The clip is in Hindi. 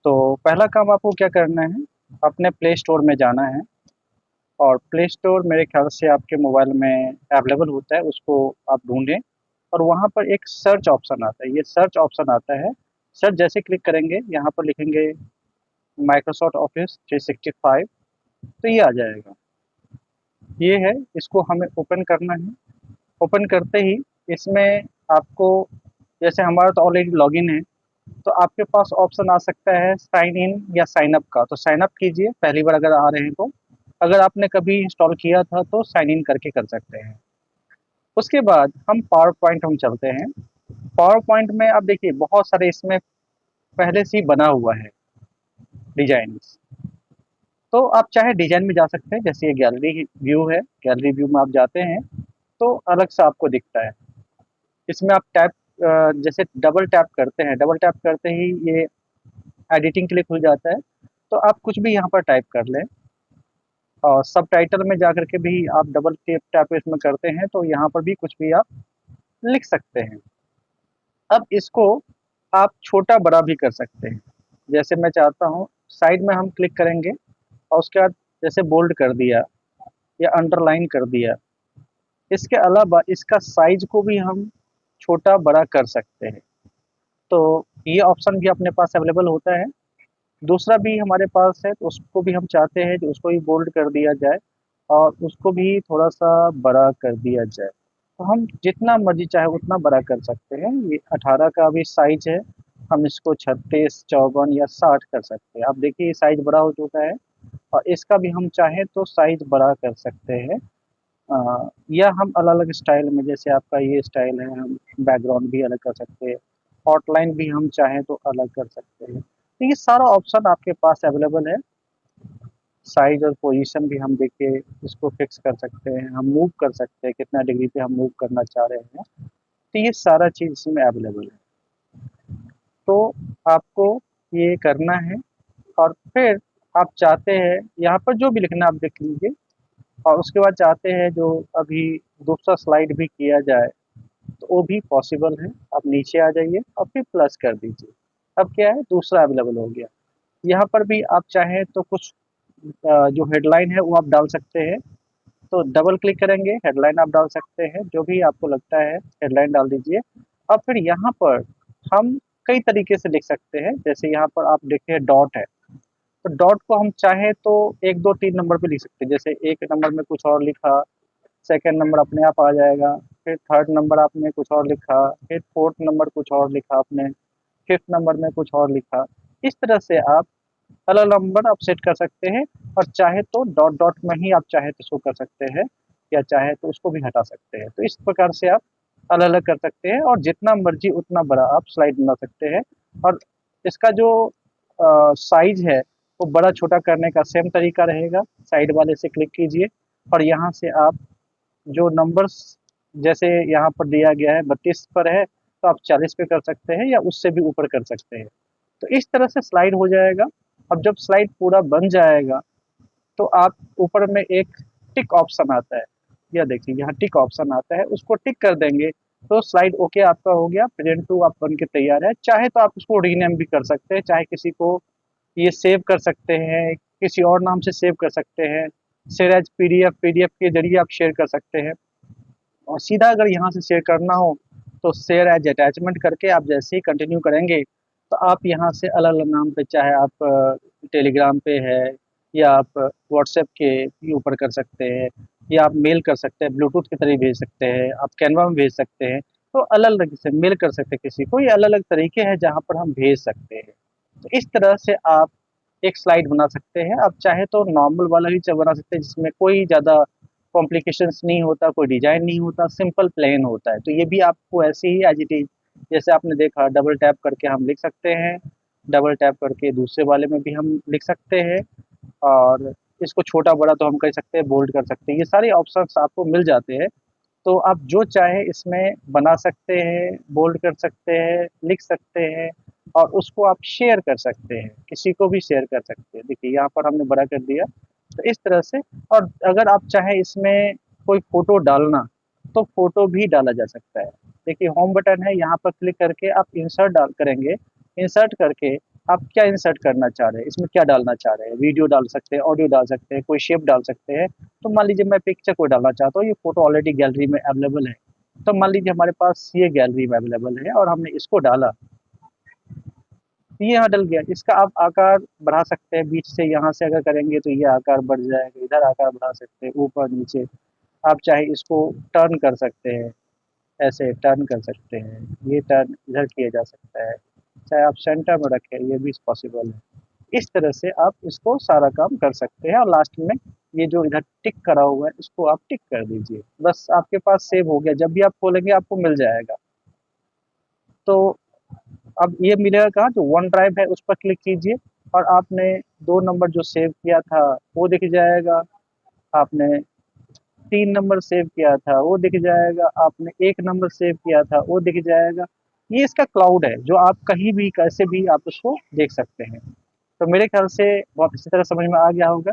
तो पहला काम आपको क्या करना है, अपने प्ले स्टोर में जाना है। और प्ले स्टोर मेरे ख्याल से आपके मोबाइल में अवेलेबल होता है, उसको आप ढूंढें। और वहाँ पर एक सर्च ऑप्शन आता है, ये सर्च ऑप्शन आता है। सर्च जैसे क्लिक करेंगे, यहाँ पर लिखेंगे माइक्रोसॉफ्ट ऑफिस 365, तो ये आ जाएगा। ये है, इसको हमें ओपन करना है। ओपन करते ही इसमें आपको, जैसे हमारा तो ऑलरेडी लॉगिन है, तो आपके पास ऑप्शन आ सकता है साइन इन या साइन अप का। तो साइन अप कीजिए पहली बार अगर आ रहे हैं तो। अगर आपने कभी इंस्टॉल किया था तो साइन इन करके कर सकते हैं। उसके बाद हम पावर पॉइंट हम चलते हैं। पावर पॉइंट में आप देखिए बहुत सारे इसमें पहले से ही बना हुआ है डिजाइन। तो आप चाहे डिजाइन में जा सकते हैं, जैसे ये गैलरी व्यू है, गैलरी व्यू में आप जाते हैं तो अलग से आपको दिखता है। इसमें आप टैप, जैसे डबल टैप करते हैं, डबल टैप करते ही ये एडिटिंग के लिए खुल जाता है। तो आप कुछ भी यहाँ पर टाइप कर लें। और सब टाइटल में जा कर के भी आप डबल टैप टैप इसमें करते हैं तो यहाँ पर भी कुछ भी आप लिख सकते हैं। अब इसको आप छोटा बड़ा भी कर सकते हैं। जैसे मैं चाहता हूँ साइड में हम क्लिक करेंगे और उसके बाद जैसे बोल्ड कर दिया या अंडरलाइन कर दिया। इसके अलावा इसका साइज को भी हम छोटा बड़ा कर सकते हैं। तो ये ऑप्शन भी अपने पास अवेलेबल होता है। दूसरा भी हमारे पास है, तो उसको भी हम चाहते हैं कि उसको भी बोल्ड कर दिया जाए और उसको भी थोड़ा सा बड़ा कर दिया जाए। तो हम जितना मर्जी चाहे उतना बड़ा कर सकते हैं। ये 18 का भी साइज है, हम इसको 36, 54 या 60 कर सकते हैं। आप देखिए ये साइज बड़ा हो चुका है। और इसका भी हम चाहें तो साइज बड़ा कर सकते हैं। या हम अलग अलग स्टाइल में, जैसे आपका ये स्टाइल है, हम बैकग्राउंड भी अलग कर सकते हैं, आउटलाइन भी हम चाहें तो अलग कर सकते हैं। तो ये सारा ऑप्शन आपके पास अवेलेबल है। साइज और पोजीशन भी हम देखिए इसको फिक्स कर सकते हैं, हम मूव कर सकते हैं कितना डिग्री पे हम मूव करना चाह रहे हैं। तो ये सारा चीज़ इसमें अवेलेबल है। तो आपको ये करना है। और फिर आप चाहते हैं यहाँ पर जो भी लिखना आप लिख लीजिए। और उसके बाद चाहते हैं जो अभी दूसरा स्लाइड भी किया जाए तो वो भी पॉसिबल है। आप नीचे आ जाइए और फिर प्लस कर दीजिए। अब क्या है, दूसरा अवेलेबल हो गया। यहाँ पर भी आप चाहें तो कुछ जो हेडलाइन है वो आप डाल सकते हैं। तो डबल क्लिक करेंगे, हेडलाइन आप डाल सकते हैं, जो भी आपको लगता है हेडलाइन डाल दीजिए। अब फिर यहाँ पर हम कई तरीके से लिख सकते हैं। जैसे यहाँ पर आप देखिए डॉट है, तो डॉट को हम चाहें तो 1, 2, 3 नंबर पे लिख सकते हैं। जैसे एक नंबर में कुछ और लिखा, सेकंड नंबर अपने आप आ जाएगा, फिर थर्ड नंबर आपने कुछ और लिखा, फिर फोर्थ नंबर कुछ और लिखा आपने, फिफ्थ नंबर में कुछ और लिखा। इस तरह से आप अलग नंबर आप सेट कर सकते हैं। और चाहे तो डॉट डॉट में ही आप चाहे तो शो कर सकते हैं, या चाहे तो उसको भी हटा सकते हैं। तो इस प्रकार से आप अलग अलग कर सकते हैं और जितना मर्जी उतना बड़ा आप स्लाइड बना सकते हैं। और इसका जो साइज है वो बड़ा छोटा करने का सेम तरीका रहेगा। साइड वाले से क्लिक कीजिए और यहाँ से आप जो नंबर्स, जैसे यहाँ पर दिया गया है 32 पर है, तो आप 40 पे कर सकते हैं या उससे भी ऊपर कर सकते हैं। तो इस तरह से स्लाइड हो जाएगा। अब जब स्लाइड पूरा बन जाएगा तो आप ऊपर में एक टिक ऑप्शन आता है, या देखिए यहाँ टिक ऑप्शन आता है, उसको टिक कर देंगे तो स्लाइड ओके आपका हो गया, प्रेजेंट टू आप बन के तैयार है। चाहे तो आप उसको रीनेम भी कर सकते हैं, चाहे किसी को ये सेव कर सकते हैं, किसी और नाम से सेव कर सकते हैं। शेयर एज पीडीएफ, पीडीएफ के जरिए आप शेयर कर सकते हैं। और सीधा अगर यहाँ से शेयर करना हो तो शेयर एज अटैचमेंट करके आप जैसे ही कंटिन्यू करेंगे तो आप यहाँ से अलग अलग नाम पे, चाहे आप टेलीग्राम पे है या आप व्हाट्सएप के भी ऊपर कर सकते हैं, या आप मेल कर सकते हैं, ब्लूटूथ के जरिए भेज सकते हैं, आप कैनवा में भेज सकते हैं। तो अलग अलग से मेल कर सकते हैं किसी को, ये अलग अलग तरीके हैं जहाँ पर हम भेज सकते हैं। तो इस तरह से आप एक स्लाइड बना सकते हैं। आप चाहे तो नॉर्मल वाला भी बना सकते हैं जिसमें कोई ज़्यादा कॉम्प्लिकेशंस नहीं होता, कोई डिजाइन नहीं होता, सिंपल प्लेन होता है। तो ये भी आपको ऐसे ही एज इट इज, जैसे आपने देखा डबल टैप करके हम लिख सकते हैं, डबल टैप करके दूसरे वाले में भी हम लिख सकते हैं। और इसको छोटा बड़ा तो हम कर सकते हैं, बोल्ड कर सकते हैं, ये सारे ऑप्शंस आपको मिल जाते हैं। तो आप जो चाहे इसमें बना सकते हैं, बोल्ड कर सकते हैं, लिख सकते हैं। और उसको आप शेयर कर सकते हैं, किसी को भी शेयर कर सकते हैं। देखिए यहाँ पर हमने बड़ा कर दिया, तो इस तरह से। और अगर आप चाहें इसमें कोई फ़ोटो डालना, तो फ़ोटो भी डाला जा सकता है। देखिए होम बटन है, यहाँ पर क्लिक करके आप इंसर्ट डाल करेंगे, इंसर्ट करके आप क्या इंसर्ट करना चाह रहे हैं, इसमें क्या डालना चाह रहे हैं, वीडियो डाल सकते हैं, ऑडियो डाल सकते हैं, कोई शेप डाल सकते हैं। तो मान लीजिए मैं पिक्चर को डालना चाहता हूँ, ये फ़ोटो ऑलरेडी गैलरी में अवेलेबल है। तो मान लीजिए हमारे पास ये गैलरी में अवेलेबल है और हमने इसको डाला, ये यहाँ डल गया। इसका आप आकार बढ़ा सकते हैं, बीच से यहाँ से अगर करेंगे तो ये आकार बढ़ जाएगा, इधर आकार बढ़ा सकते हैं, ऊपर नीचे। आप चाहे इसको टर्न कर सकते हैं, ऐसे टर्न कर सकते हैं, ये टर्न इधर किया जा सकता है, चाहे आप सेंटर में रखें, ये भी पॉसिबल है। इस तरह से आप इसको सारा काम कर सकते हैं और लास्ट में ये जो इधर टिक करा हुआ है, इसको आप टिक कर दीजिए। बस आपके पास सेव हो गया, जब भी आप खोलेंगे आपको मिल जाएगा। तो अब ये मिलेगा कहाँ, जो वन ड्राइव है उस पर क्लिक कीजिए और आपने 2 नंबर जो सेव किया था वो दिख जाएगा, आपने 3 नंबर सेव किया था वो दिख जाएगा, आपने 1 नंबर सेव किया था वो दिख जाएगा। ये इसका क्लाउड है, जो आप कहीं भी कैसे भी आप उसको देख सकते हैं। तो मेरे ख्याल से बहुत अच्छी तरह समझ में आ गया होगा।